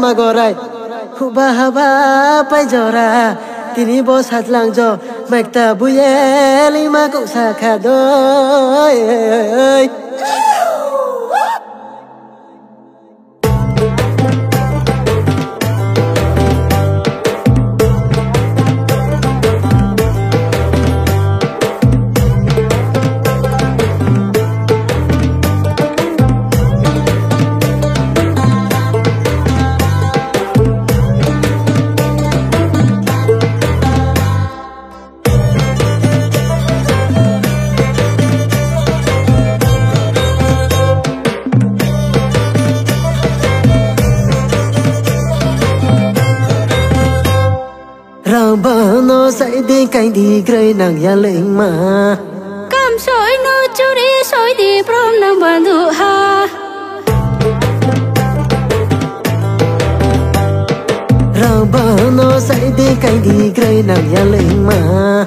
magorai huba haba paijora tini bos hatlang jo mekta buye lima ku sakadoi Bano sai đi canh đi gray nàng ya lệnh mà cam soi no churi soi đi prom nang bandu ha Bano sai đi canh đi gray nàng ya lệnh mà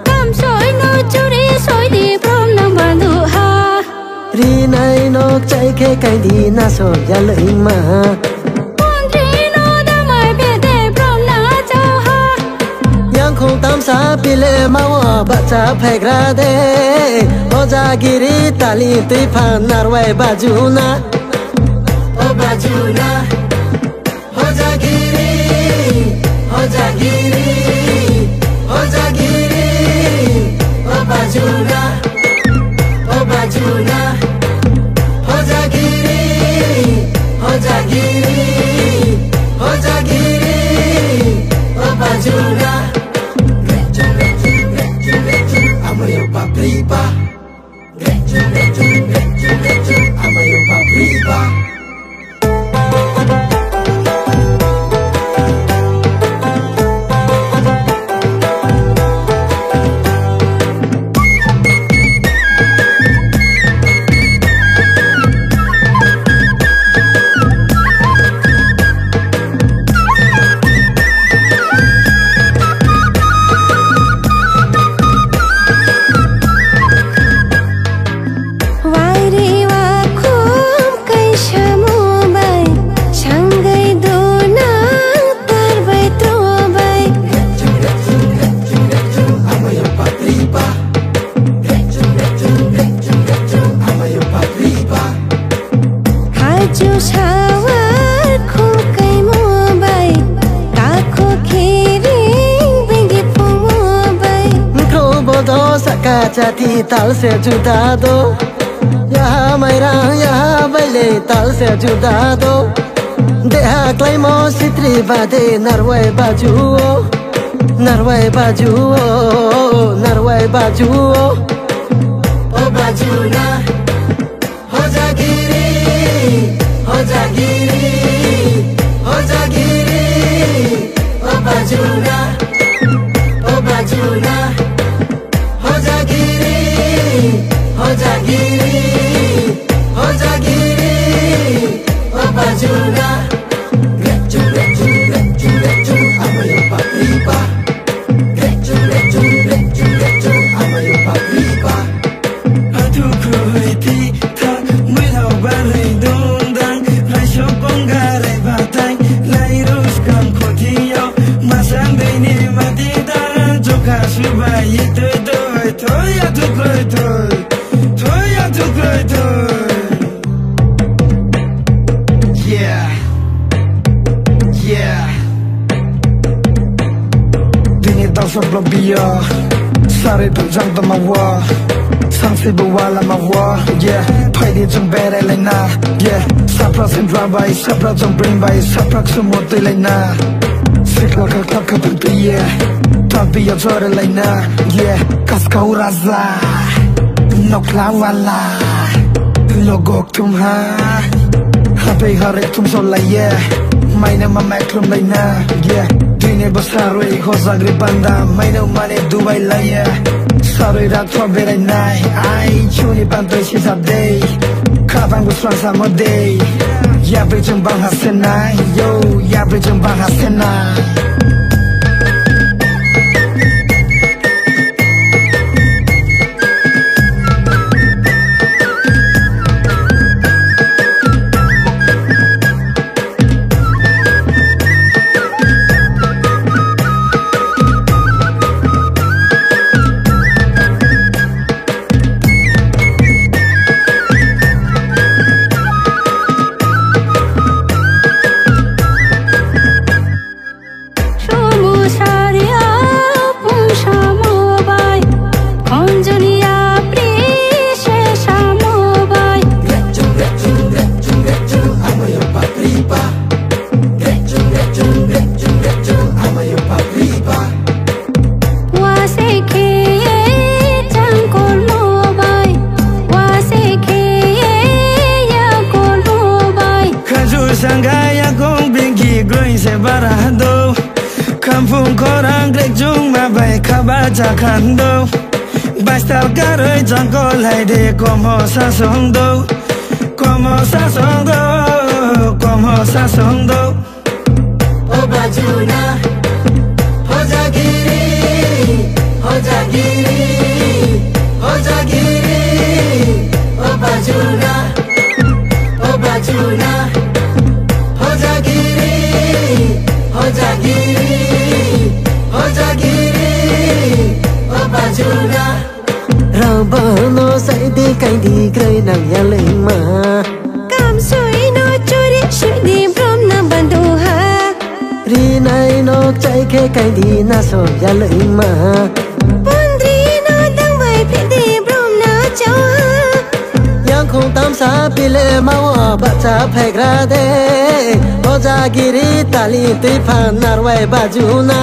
cam soi no churi soi đi prom nang bandu ha ri nai no chạy ke canh đi na so ya lệnh mà không tam sa pile mawa bacha phegra de hoja giri tali tui phan narwai bajuna o bajuna hoja giri hoja giri hoja giri o bajuna hoja giri hoja giri hoja giri o bajuna Papriba, I'm a papriba. Jati tal se juda do yaha maira yaha baile tal se juda do deha klaimo sitri bade narwai bajuo narwai bajuo narwai bajuo o bajuna hoja giri hoja giri hoja giri o bajuna o bajuna hoja giri hoja giri o bajuna rechu I'm a papriba rechu I'm a papriba atu kruiti tha muilao bare dondang raisho pongare batang lai ruskam khothiyo masang deine matida joka subai to Toya to Yeah Dini tau sebelum biya Sari tu jang tu mawa Sang si buwala mawa Yeah Pai di jang bere laina Yeah Sapra sindra bai Sapra jang bring bai Sapra ksumur tu laina Sikla ka klap ka tu yeah Tapi ya jore laina Yeah Kaskau raza Nokla wala Logok tumha Hape harek tum sola yeah Maina mamak lum laina Yeah Dine basaroi hozagri banda Maina umane dubai la yeah Saroi rak thwa berai nai Ai chuni pantoi shisab day Kabang gusran samo day Yabre jembang hasenai Yo yabre jembang hasenai barado kampung korang grek jung ma bai khabaja khando bastal garoi jangkol hai de komo sa song do komo sa song do komo sa song do o bajuna ho jagiri ho jagiri ho jagiri o bajuna ho jagiri ho jagiri ho jagiri o bajuna Rabano sai đi cay đi cười nàng ya lên mà Cam suy nó chui đi suy đi prom nam ban du ha Ri này nó chạy khẽ cay đi na so ya lên mà Bun tri nó đang vây phi đi prom na cháu ha Yang không tam sa pile mau baca phek ra de Ho jagiri tali tui phan narwai bajuna